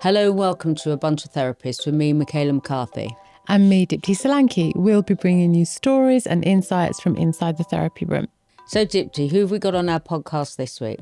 Hello and welcome to A Bunch of Therapists with me, Michaela McCarthy. And me, Dipti Solanki. We'll be bringing you stories and insights from inside the therapy room. So Dipti, who have we got on our podcast this week?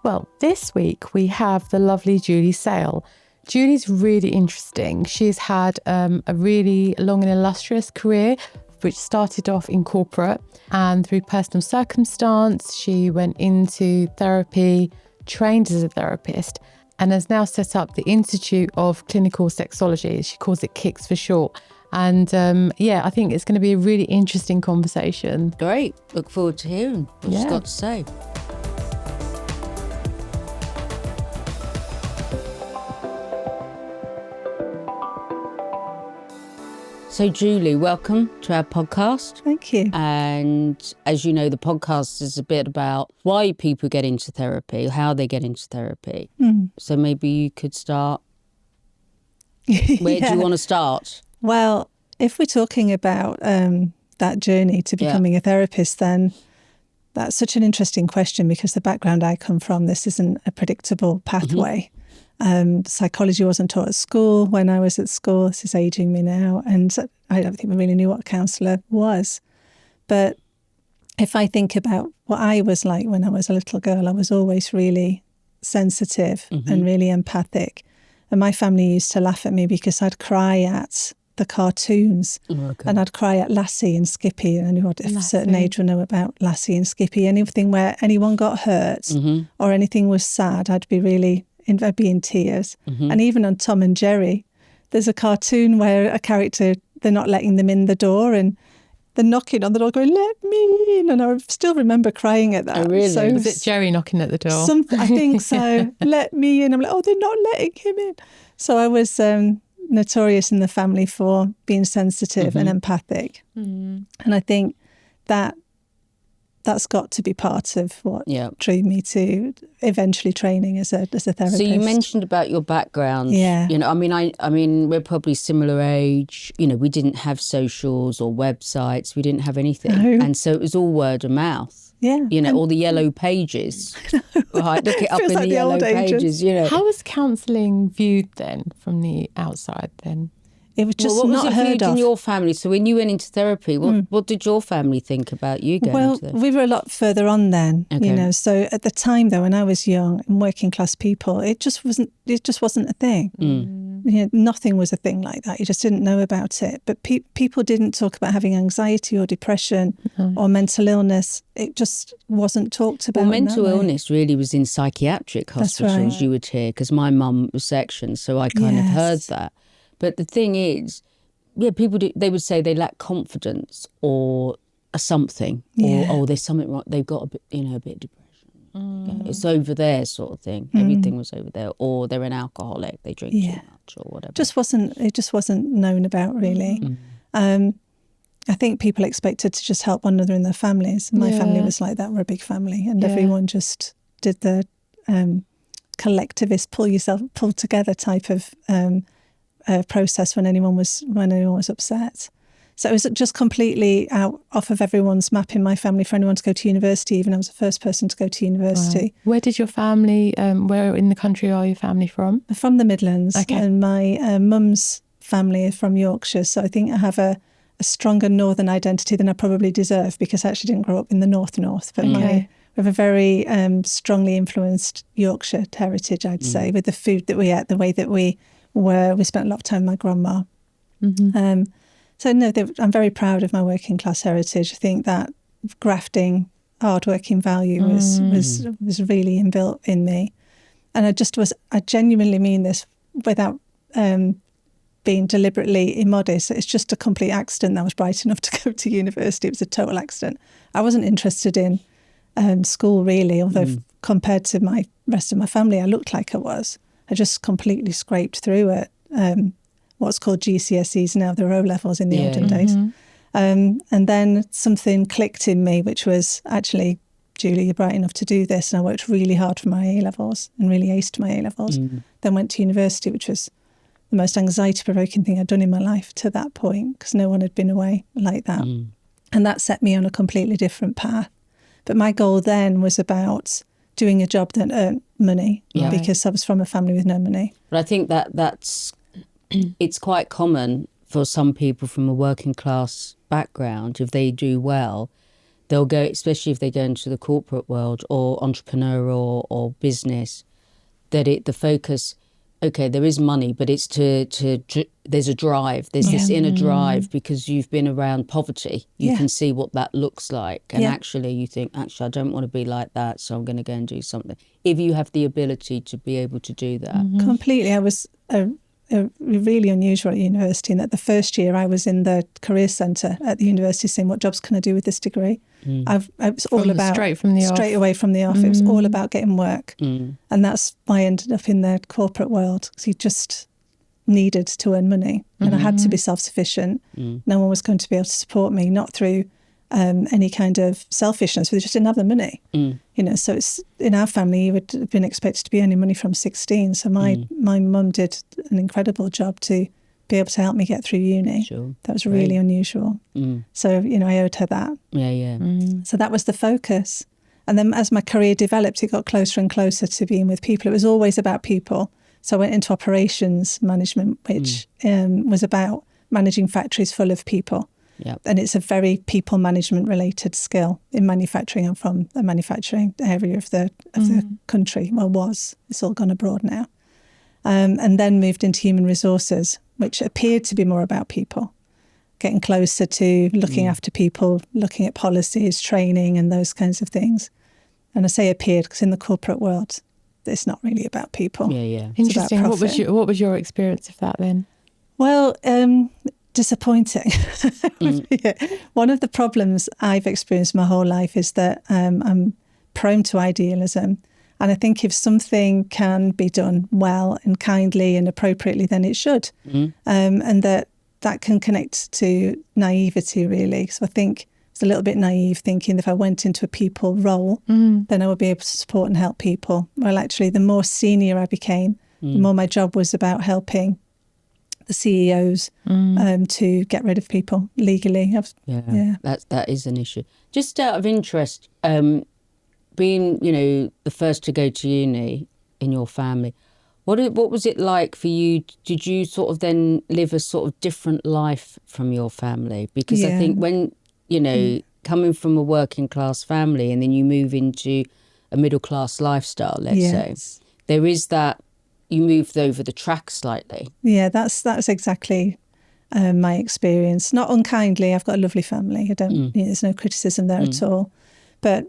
Well, this week we have the lovely Julie Sale. Julie's really interesting. She's had a really long and illustrious career, which started off in corporate, and through personal circumstance, she went into therapy, trained as a therapist, and has now set up the Institute of Clinical Sexology. She calls it KICS for short. And I think it's going to be a really interesting conversation. Great. Look forward to hearing what she's got to say. So Julie, welcome to our podcast. Thank you. And as you know, the podcast is a bit about why people get into therapy, how they get into therapy. So maybe you could start. Where do you want to start? Well, if we're talking about that journey to becoming a therapist, then that's such an interesting question because the background I come from, this isn't a predictable pathway. Psychology wasn't taught at school when I was at school. This is aging me now. And I don't think we really knew what a counsellor was. But if I think about what I was like when I was a little girl, I was always really sensitive and really empathic. And my family used to laugh at me because I'd cry at the cartoons and I'd cry at Lassie and Skippy. And anyone at a certain age will know about Lassie and Skippy. Anything where anyone got hurt or anything was sad, I'd be in tears. And even on Tom and Jerry, there's a cartoon where a character, they're not letting them in the door and they're knocking on the door going, let me in. And I still remember crying at that. Oh, really? So, Was it Jerry knocking at the door? I think so. Let me in. I'm like, oh, they're not letting him in. So I was notorious in the family for being sensitive and empathic. And I think that's got to be part of what drew me to eventually training as a therapist. So you mentioned about your background. Yeah. You know, I mean, we're probably similar age. You know, we didn't have socials or websites. We didn't have anything. No. And so it was all word of mouth. Yeah. You know, all the yellow pages. Right, look it up in like the the yellow old ages. pages, you know. How was counselling viewed then from the outside then? It was just what not was it heard viewed of. in your family? So when you went into therapy, what did your family think about you going Well, into therapy? we were a lot further on then, Okay. you know. So at the time, though, when I was young and working class people, it just wasn't a thing. You know, nothing was a thing like that. You just didn't know about it. But people didn't talk about having anxiety or depression or mental illness. It just wasn't talked about. Well, in that mental way. illness really was in psychiatric hospitals, right. you would hear, because my mum was section, so I kind of heard Yes. that. But the thing is, people they would say they lack confidence or something, or there's something wrong. They've got a bit of depression. Yeah, it's over there, sort of thing. Everything was over there, or they're an alcoholic. They drink too much, or whatever. It just wasn't known about really. I think people expected to just help one another in their families. My family was like that. We're a big family, and everyone just did the collectivist pull together type of process when anyone was upset. So it was just completely off of everyone's map in my family for anyone to go to university. Even I was the first person to go to university. Right. Where did your family, where in the country are your family from? From the Midlands. Okay. And my mum's family is from Yorkshire. So I think I have a stronger northern identity than I probably deserve because I actually didn't grow up in the north. But we have a very strongly influenced Yorkshire heritage, I'd say, with the food that we ate, the way that we spent a lot of time with my grandma. So no, I'm very proud of my working class heritage. I think that grafting, hard-working value was really inbuilt in me. And I genuinely mean this without being deliberately immodest. It's just a complete accident that I was bright enough to go to university. It was a total accident. I wasn't interested in school really, although compared to my rest of my family, I looked like I was. I just completely scraped through it. What's called GCSEs now, the O levels in the olden days. And then something clicked in me, which was actually, Julie, you're bright enough to do this. And I worked really hard for my A-levels and really aced my A-levels. Then went to university, which was the most anxiety-provoking thing I'd done in my life to that point, because no one had been away like that. And that set me on a completely different path. But my goal then was about doing a job that earned money Yeah. because I was from a family with no money. But I think that's it's quite common for some people from a working class background. If they do well, they'll go, especially if they go into the corporate world or entrepreneurial or business, that the focus, okay, there is money, but it's to there's a drive. There's this inner drive because you've been around poverty. You can see what that looks like. And actually you think, actually, I don't want to be like that, so I'm going to go and do something. If you have the ability to be able to do that. Completely. I was really unusual at university in that the first year I was in the career centre at the university saying, what jobs can I do with this degree? It was all about straight away from the off. It was all about getting work. And that's why I ended up in the corporate world, because you just needed to earn money and I had to be self-sufficient. No one was going to be able to support me, not through any kind of selfishness, but they just didn't have the money. You know, so it's in our family you would have been expected to be earning money from 16. So my mum did an incredible job to be able to help me get through uni. Sure. That was really unusual. So, you know, I owed her that. Yeah. So that was the focus. And then as my career developed, it got closer and closer to being with people. It was always about people. So I went into operations management, which was about managing factories full of people. Yep. And it's a very people management related skill in manufacturing. I'm from the manufacturing area of the country. Well, was. It's all gone abroad now. And then moved into human resources, which appeared to be more about people, getting closer to looking after people, looking at policies, training and those kinds of things. And I say appeared because in the corporate world, it's not really about people. Yeah. Interesting. What was your experience of that then? Well, disappointing. One of the problems I've experienced my whole life is that I'm prone to idealism. And I think if something can be done well and kindly and appropriately, then it should. And that can connect to naivety, really. So I think it's a little bit naive thinking that if I went into a people role, then I would be able to support and help people. Well, actually, the more senior I became, the more my job was about helping the CEOs to get rid of people legally. That is an issue. Just out of interest, being, you know, the first to go to uni in your family, what was it like for you? Did you sort of then live a sort of different life from your family? Because I think when, you know, coming from a working class family and then you move into a middle class lifestyle, let's say, there is that, you moved over the track slightly. Yeah, that's exactly my experience. Not unkindly, I've got a lovely family. I don't. You know, there's no criticism there at all. But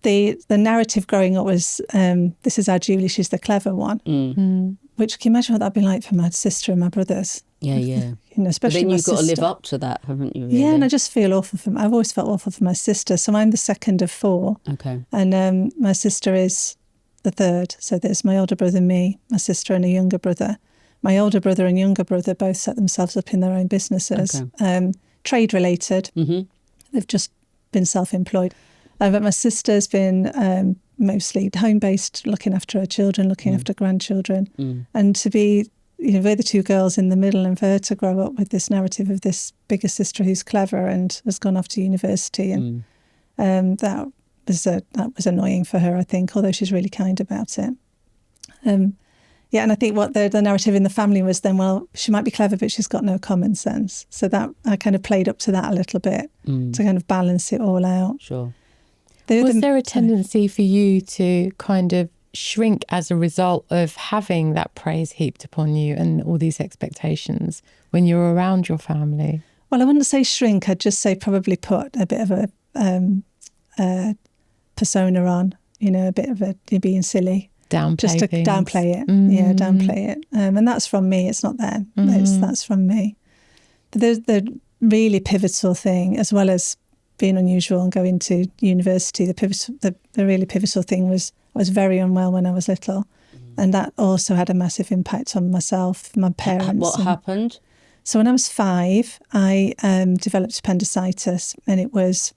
the narrative growing up was, this is our Julie, she's the clever one. Which, can you imagine what that'd be like for my sister and my brothers? Yeah. You know, especially but then my you've got sister. to live up to that, haven't you? Really? Yeah, and I just feel awful for. I've always felt awful for my sister. So I'm the second of four. Okay. And my sister is the third. So there's my older brother, me, my sister and a younger brother. My older brother and younger brother both set themselves up in their own businesses, trade related. They've just been self-employed. But my sister's been mostly home-based, looking after her children, looking after grandchildren. And to be, you know, we're the two girls in the middle, and for her to grow up with this narrative of this bigger sister who's clever and has gone off to university, and that was annoying for her, I think, although she's really kind about it. And I think what the narrative in the family was then, well, she might be clever, but she's got no common sense. So that I kind of played up to that a little bit to kind of balance it all out. Sure. Was there a tendency for you to kind of shrink as a result of having that praise heaped upon you and all these expectations when you're around your family? Well, I wouldn't say shrink. I'd just say probably put a bit of a persona on, you know, a bit of you're being silly. Just to downplay it. Yeah, downplay it. And that's from me. It's not them. That's from me. But the really pivotal thing, as well as being unusual and going to university, the really pivotal thing was I was very unwell when I was little. And that also had a massive impact on myself, my parents. What happened? So when I was 5, I developed appendicitis, and it was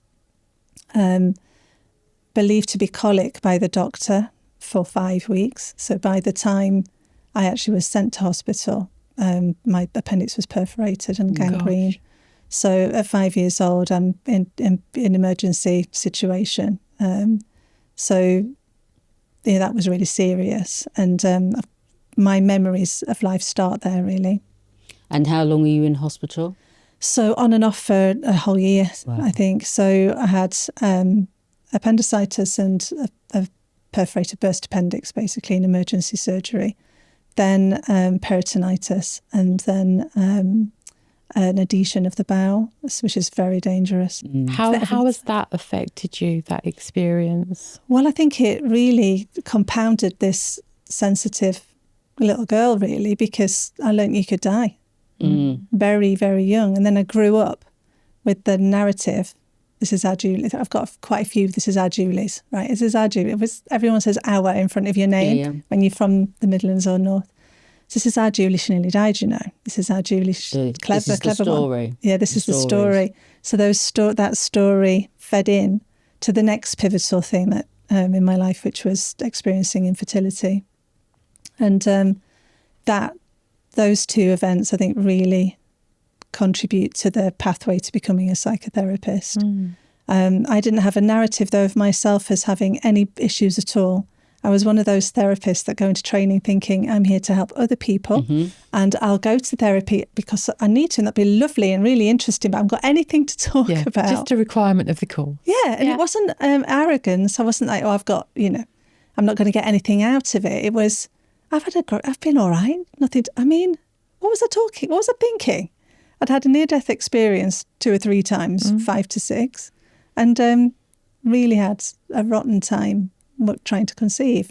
believed to be colic by the doctor for 5 weeks. So by the time I actually was sent to hospital, my appendix was perforated and gangrene. Gosh. So at 5 years old, I'm in an emergency situation. So that was really serious. And my memories of life start there, really. And how long were you in hospital? So on and off for a whole year, Wow. I think. So I had appendicitis and a perforated burst appendix, basically, in emergency surgery. Then peritonitis, and then an adhesion of the bowel, which is very dangerous. How has that affected you, that experience? Well, I think it really compounded this sensitive little girl, really, because I learnt you could die very, very young. And then I grew up with the narrative, this is our Julie. I've got quite a few, this is our Julie's, right? This is our Julie. Everyone says our in front of your name when you're from the Midlands or North. So this is our Julie, she nearly died, you know. This is our Julie, clever, this is clever the story. one. Yeah, this is the story. So that story fed in to the next pivotal thing that in my life, which was experiencing infertility. And those two events, I think, really contribute to the pathway to becoming a psychotherapist. I didn't have a narrative, though, of myself as having any issues at all. I was one of those therapists that go into training thinking, I'm here to help other people and I'll go to therapy because I need to, and that'd be lovely and really interesting, but I haven't got anything to talk about. Just a requirement of the call. And it wasn't arrogance. I wasn't like, I've got, I'm not going to get anything out of it. It was, I've been all right. Nothing. What was I thinking? I'd had a near-death experience 2 or 3 times, 5 to 6, and really had a rotten time trying to conceive.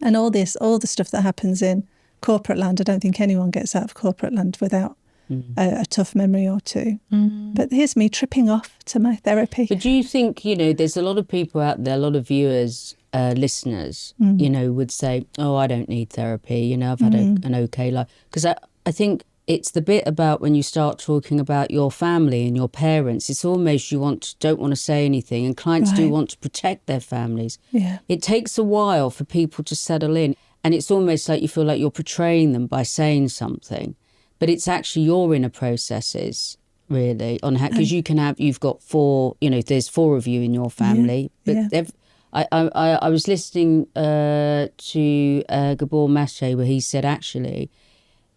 And all the stuff that happens in corporate land, I don't think anyone gets out of corporate land without a tough memory or two. But here's me tripping off to my therapy. But do you think, there's a lot of people out there, a lot of viewers, listeners, would say, oh, I don't need therapy, I've had an okay life. Because I think it's the bit about when you start talking about your family and your parents, it's almost don't want to say anything, and clients do want to protect their families. Yeah. It takes a while for people to settle in, and it's almost like you feel like you're portraying them by saying something, but it's actually your inner processes, really, on how, because you've got 4, there's 4 of you in your family, but I was listening to Gabor Maté, where he said actually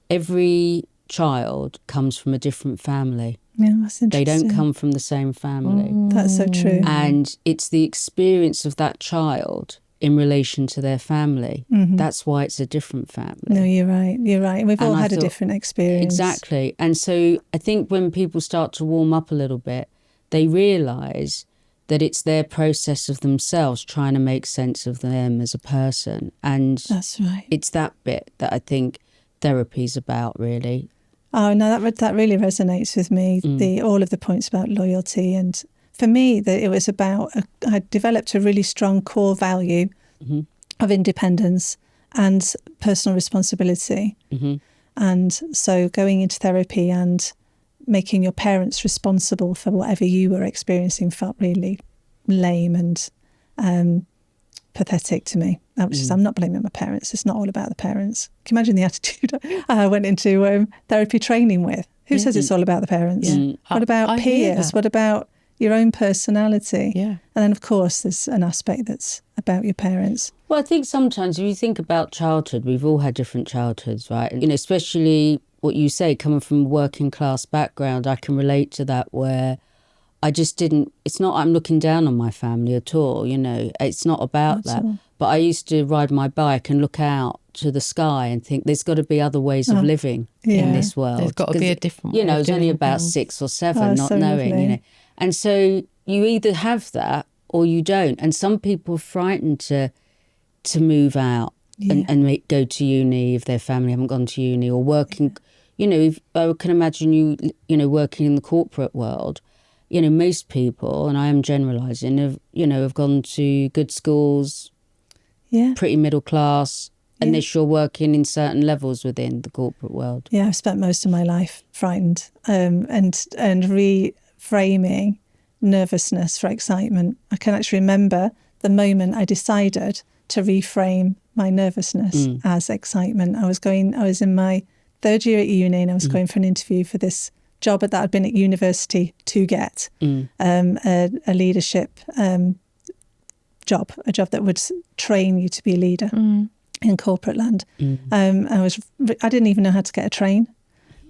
every child comes from a different family. Yeah, that's interesting. They don't come from the same family. That's so true. And it's the experience of that child in relation to their family. That's why it's a different family. No, you're right. We've all had a different experience. Exactly. And so I think when people start to warm up a little bit, they realise that it's their process of themselves trying to make sense of them as a person. And that's right. It's that bit that I think therapy's about, really. Oh, no, that really resonates with me, all of the points about loyalty. And for me, it was about, I developed a really strong core value of independence and personal responsibility. And so going into therapy and making your parents responsible for whatever you were experiencing felt really lame and pathetic to me. That was just, I'm not blaming my parents. It's not all about the parents. Can you imagine the attitude I went into therapy training with? Who says it's all about the parents? What about peers? What about your own personality? And then, of course, there's an aspect that's about your parents. Well, I think sometimes if you think about childhood, we've all had different childhoods, right? And, especially what you say, coming from a working class background, I can relate to that, where I just didn't, it's not I'm looking down on my family at all, it's not about that. But I used to ride my bike and look out to the sky and think there's got to be other ways of living in this world. There's got to be a different way. I was only about 6 or 7, not knowing, lovely. And so you either have that or you don't. And some people are frightened to move out and go to uni if their family haven't gone to uni, or working, if I can imagine you working in the corporate world. Most people, and I am generalising, have gone to good schools, pretty middle class, unless you're working in certain levels within the corporate world. Yeah, I've spent most of my life frightened and reframing nervousness for excitement. I can actually remember the moment I decided to reframe my nervousness as excitement. I was in my 3rd year at uni, and I was going for an interview for this job that I'd been at university to get, a leadership job, a job that would train you to be a leader in corporate land. I didn't even know how to get a train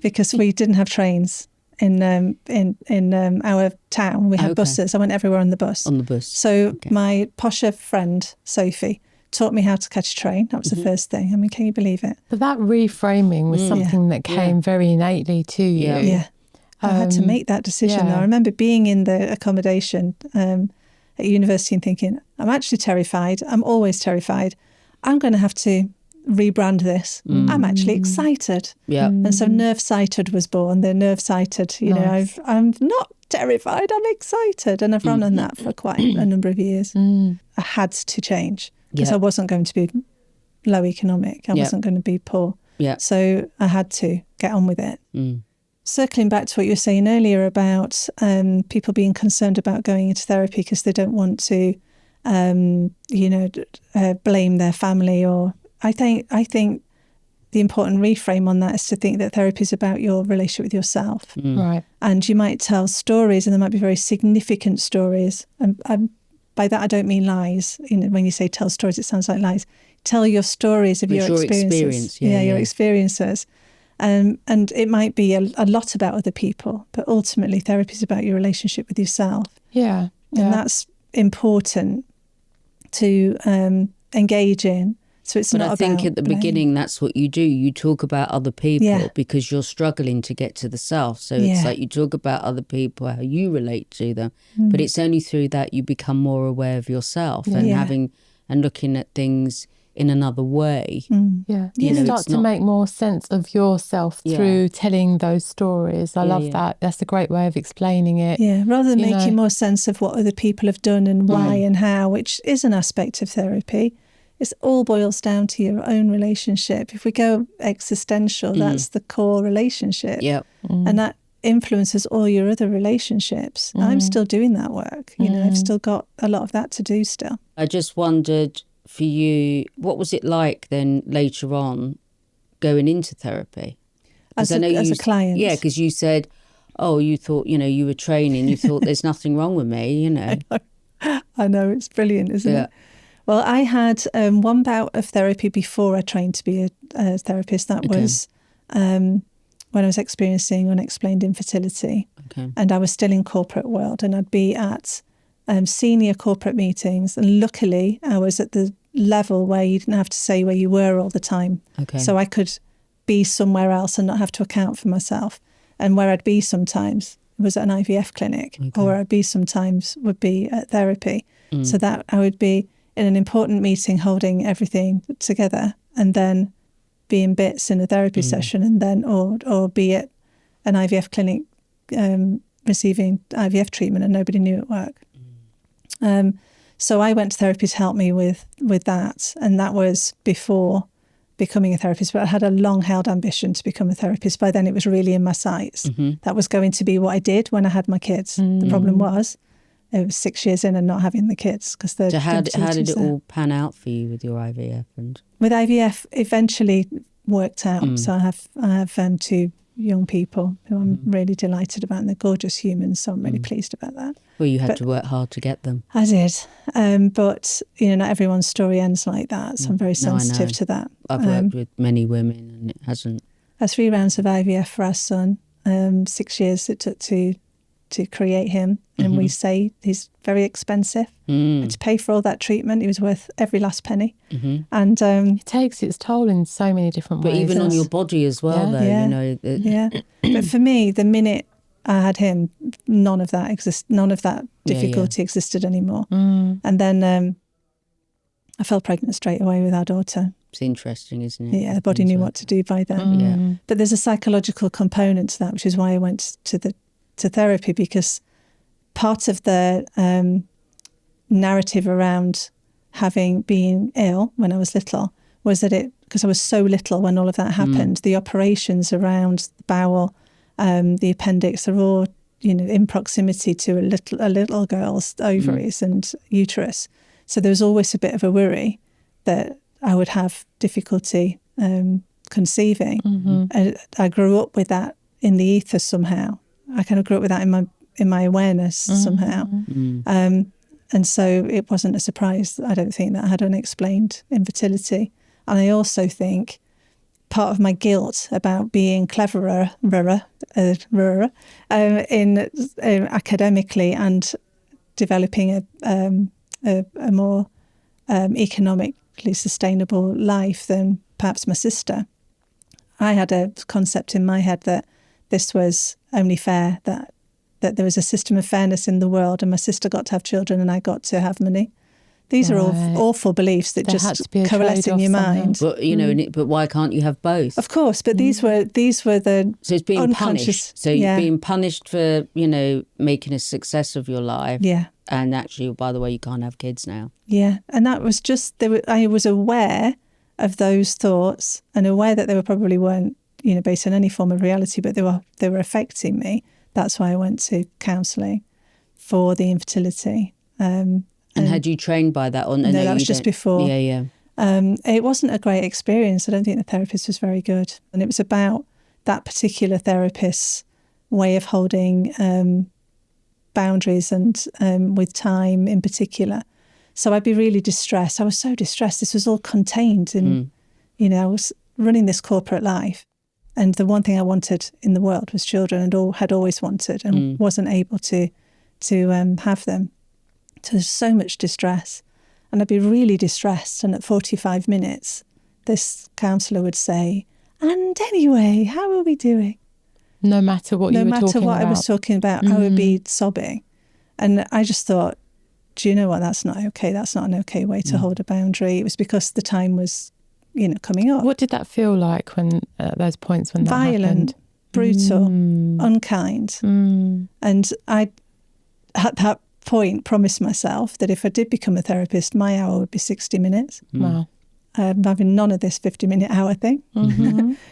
because we didn't have trains in our town. We had buses. I went everywhere on the bus. So my posher friend Sophie taught me how to catch a train. That was the first thing. I mean, can you believe it? But that reframing was something that came very innately to you. Yeah. I had to make that decision. I remember being in the accommodation at university and thinking, I'm actually terrified. I'm always terrified. I'm going to have to rebrand this. I'm actually excited. And so Nerve Sighted was born. The Nerve Sighted, you know, I'm not terrified, I'm excited. And I've run on that for quite a number of years. I had to change because I wasn't going to be low economic. I wasn't going to be poor. So I had to get on with it. Circling back to what you were saying earlier about people being concerned about going into therapy because they don't want to, blame their family. Or I think the important reframe on that is to think that therapy is about your relationship with yourself. Right. And you might tell stories, and there might be very significant stories. And by that I don't mean lies. You know, when you say tell stories, it sounds like lies. Tell your stories of your experiences. Your experiences. And it might be a lot about other people, but ultimately therapy is about your relationship with yourself. And that's important to engage in. So it's not about... But I think at the beginning, that's what you do. You talk about other people because you're struggling to get to the self. So it's like you talk about other people, how you relate to them. But it's only through that you become more aware of yourself and looking at things in another way. You start to make more sense of yourself through telling those stories. I love that. That's a great way of explaining it. Rather than making more sense of what other people have done and why and how, which is an aspect of therapy. It all boils down to your own relationship. If we go existential, that's the core relationship. And that influences all your other relationships. I'm still doing that work. You know, I've still got a lot of that to do still. I just wondered for you, what was it like then later on going into therapy? As a client? Yeah, because you said, you thought, you were training, you thought there's nothing wrong with me, I know, it's brilliant, isn't it? Well, I had one bout of therapy before I trained to be a therapist. That was when I was experiencing unexplained infertility. And I was still in corporate world, and I'd be at senior corporate meetings. And luckily, I was at the level where you didn't have to say where you were all the time. So I could be somewhere else and not have to account for myself. And where I'd be sometimes was at an IVF clinic, or where I'd be sometimes would be at therapy. So that I would be in an important meeting holding everything together, and then be in bits in a therapy session, and then or be at an IVF clinic receiving IVF treatment and nobody knew at work. So I went to therapy to help me with that, and that was before becoming a therapist. But I had a long-held ambition to become a therapist. By then it was really in my sights. That was going to be what I did when I had my kids. The problem was it was 6 years in and not having the kids because the. So how did it all pan out for you with your IVF? And with IVF, eventually worked out. So I have 2 young people who I'm really delighted about, and they're gorgeous humans. So I'm really pleased about that. Well, you had to work hard to get them. I did, but not everyone's story ends like that. So I'm very sensitive to that. I've worked with many women, and it hasn't. I had 3 rounds of IVF for our son. 6 years it took to create him, and we say he's very expensive. And to pay for all that treatment, he was worth every last penny. And it takes its toll in so many different ways. But even on your body as well, though. But for me, the minute I had him, none of that difficulty existed anymore. And then I fell pregnant straight away with our daughter. It's interesting, isn't it? Yeah, the body knew what to do by then. But there's a psychological component to that, which is why I went to therapy, because part of the narrative around being ill when I was little was that because I was so little when all of that happened, the operations around the bowel, the appendix are all in proximity to a little girl's ovaries and uterus. So there was always a bit of a worry that I would have difficulty conceiving. I grew up with that in the ether somehow. I kind of grew up with that in my awareness somehow. And so it wasn't a surprise, I don't think, that I had unexplained infertility. And I also think part of my guilt about being cleverer in academically and developing a more economically sustainable life than perhaps my sister. I had a concept in my head that this was only fair, that there was a system of fairness in the world, and my sister got to have children and I got to have money. These are all awful beliefs that just coalesce in your mind. But but why can't you have both? Of course, but these were the so it's being unconscious. Punished. So you're being punished for making a success of your life. Yeah. And actually, by the way, you can't have kids now. Yeah, and that was just I was aware of those thoughts and aware that they probably weren't based on any form of reality, but they were affecting me. That's why I went to counselling for the infertility. And had you trained by that? No, that was just before. Yeah. It wasn't a great experience. I don't think the therapist was very good. And it was about that particular therapist's way of holding boundaries and with time in particular. So I'd be really distressed. I was so distressed. This was all contained in, I was running this corporate life. And the one thing I wanted in the world was children, and had always wanted, and wasn't able to have them. So there's so much distress, and I'd be really distressed. And at 45 minutes, this counsellor would say, "And anyway, how are we doing?" No matter what you were talking about. No matter what I was talking about, I would be sobbing. And I just thought, do you know what? That's not okay. That's not an okay way to hold a boundary. It was because the time was, coming up. What did that feel like when those points when that Violent, happened? brutal, unkind. And I, at that point, promised myself that if I did become a therapist, my hour would be 60 minutes. Wow. I'm having none of this 50-minute hour thing.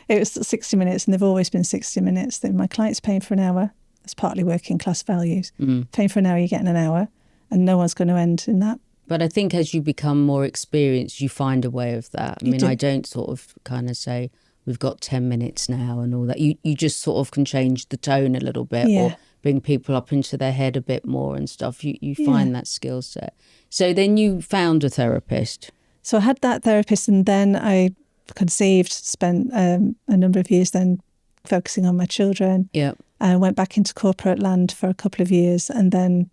It was 60 minutes, and they've always been 60 minutes. Then my client's paying for an hour. That's partly working class values. Paying for an hour, you're getting an hour, and no one's going to end in that. But I think as you become more experienced, you find a way of that. I mean, I don't sort of kind of say, we've got 10 minutes now and all that. You just sort of can change the tone a little bit or bring people up into their head a bit more and stuff. You find that skill set. So then you found a therapist. So I had that therapist, and then I conceived, spent a number of years then focusing on my children. Yeah. I went back into corporate land for a couple of years, and then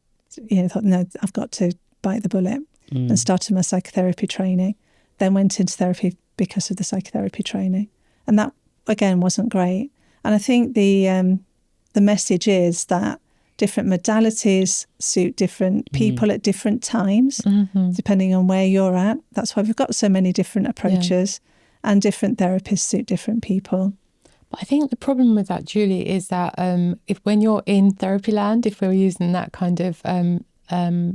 thought, no, I've got to bite the bullet, and started my psychotherapy training. Then went into therapy because of the psychotherapy training. And that, again, wasn't great. And I think the message is that different modalities suit different people at different times, depending on where you're at. That's why we've got so many different approaches, and different therapists suit different people. But I think the problem with that, Julie, is that when you're in therapy land, if we're using that kind of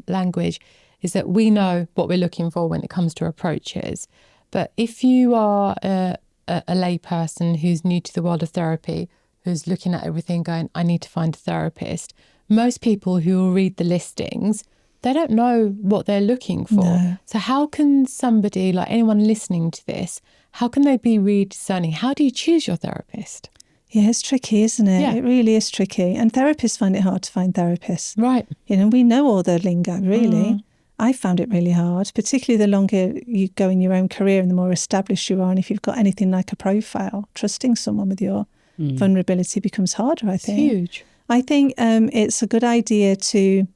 language, is that we know what we're looking for when it comes to approaches. But if you are a lay person who's new to the world of therapy, who's looking at everything going, I need to find a therapist, most people who will read the listings, they don't know what they're looking for. No. So how can somebody, like anyone listening to this, how can they be really discerning? How do you choose your therapist? Yeah, it's tricky, isn't it? Yeah. It really is tricky. And therapists find it hard to find therapists. Right. We know all the lingo, really. I found it really hard, particularly the longer you go in your own career and the more established you are. And if you've got anything like a profile, trusting someone with your vulnerability becomes harder, I think. It's huge. I think it's a good idea to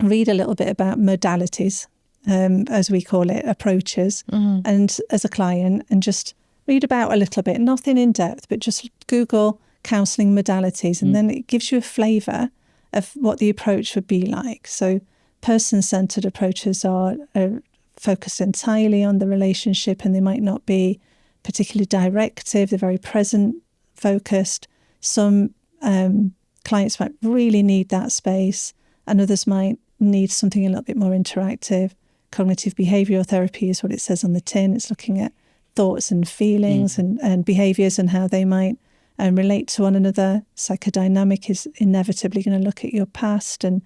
read a little bit about modalities, as we call it, approaches, and as a client, and just read about a little bit, nothing in depth, but just Google counselling modalities, and then it gives you a flavour of what the approach would be like. So person-centred approaches are focused entirely on the relationship, and they might not be particularly directive. They're very present-focused. Some clients might really need that space, and others might need something a little bit more interactive. Cognitive behavioural therapy is what it says on the tin. It's looking at thoughts and feelings and behaviours and how they might relate to one another. Psychodynamic is inevitably going to look at your past and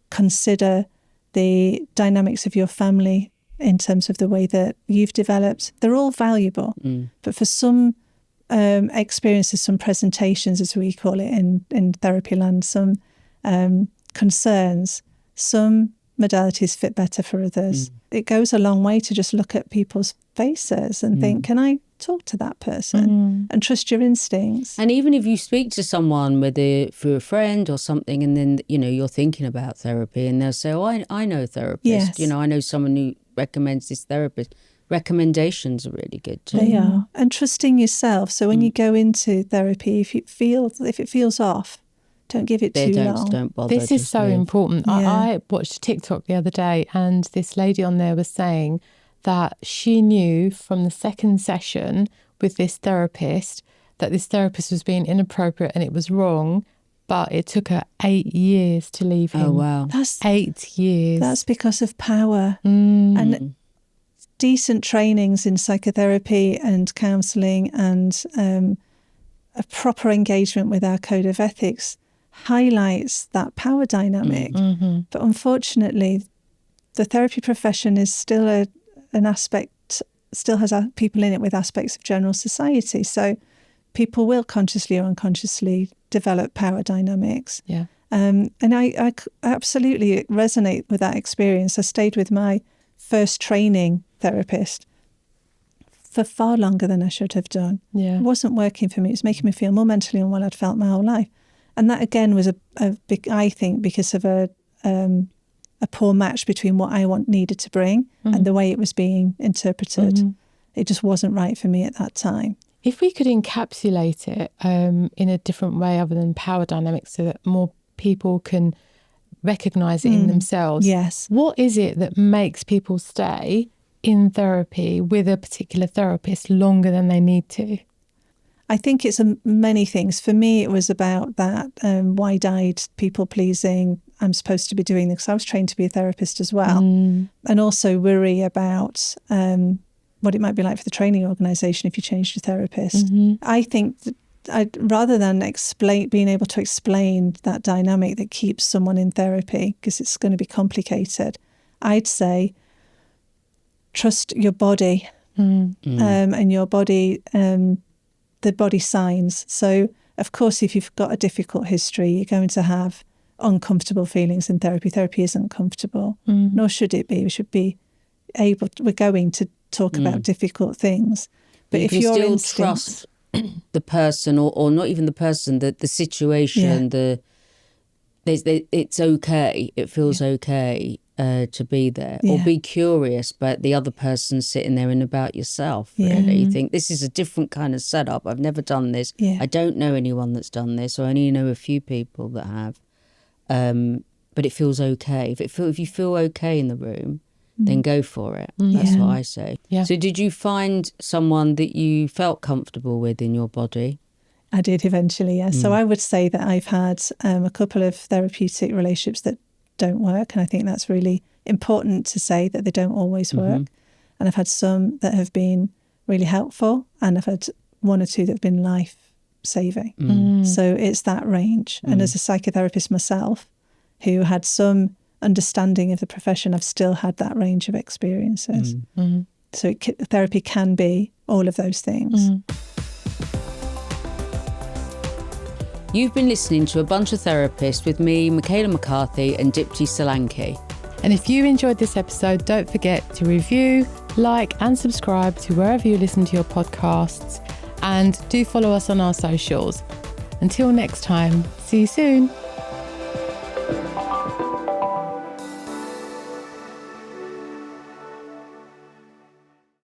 consider the dynamics of your family in terms of the way that you've developed. They're all valuable, but for some experiences, some presentations, as we call it in therapy land, some concerns, some modalities fit better for others. It goes a long way to just look at people's faces and think, can I talk to that person and trust your instincts? And even if you speak to someone, whether through a friend or something, and then, you're thinking about therapy and they'll say, oh, I know a therapist. Yes. I know someone who recommends this therapist. Recommendations are really good too. They are. And trusting yourself. So when you go into therapy, if it feels off, don't give it too long. Don't bother. This is so important. Yeah. I watched a TikTok the other day, and this lady on there was saying that she knew from the second session with this therapist that this therapist was being inappropriate and it was wrong, but it took her 8 years to leave him. Oh, wow. That's 8 years. That's because of power. And decent trainings in psychotherapy and counselling and a proper engagement with our code of ethics highlights that power dynamic. But unfortunately, the therapy profession is still an aspect, still has people in it with aspects of general society. So people will consciously or unconsciously develop power dynamics. Yeah. And I absolutely resonate with that experience. I stayed with my first training therapist for far longer than I should have done. Yeah. It wasn't working for me. It was making me feel more mentally unwell I'd felt my whole life. And that again was a big, I think, because of a poor match between what I needed to bring and the way it was being interpreted. It just wasn't right for me at that time. If we could encapsulate it in a different way other than power dynamics so that more people can recognise it in themselves. Yes. What is it that makes people stay in therapy with a particular therapist longer than they need to? I think it's many things. For me, it was about that wide-eyed people-pleasing. I'm supposed to be doing this. I was trained to be a therapist as well. And also worry about what it might be like for the training organisation if you changed your therapist. I think that rather than being able to explain that dynamic that keeps someone in therapy, because it's going to be complicated, I'd say trust your body and your body, the body signs. So, of course, if you've got a difficult history, you're going to have uncomfortable feelings in therapy. Therapy isn't comfortable, nor should it be. We should be we're going to talk about difficult things. But if you're still trust the person, or not even the person, the situation, it's okay. It feels okay to be there, or be curious, but the other person's sitting there and about yourself. Really, you think this is a different kind of setup. I've never done this. I don't know anyone that's done this, or I only know a few people that have. But it feels okay. If you feel okay in the room, then go for it. That's what I say. Yeah. So did you find someone that you felt comfortable with in your body? I did eventually, yes. So I would say that I've had a couple of therapeutic relationships that don't work. And I think that's really important to say, that they don't always work. And I've had some that have been really helpful, and I've had one or two that have been life-saving. So it's that range. And as a psychotherapist myself, who had some understanding of the profession, I've still had that range of experiences. So therapy can be all of those things. You've been listening to A Bunch of Therapists with me, Michaela McCarthy, and Dipti Solanki. And if you enjoyed this episode, don't forget to review, like and subscribe to wherever you listen to your podcasts, and do follow us on our socials. Until next time, see you soon.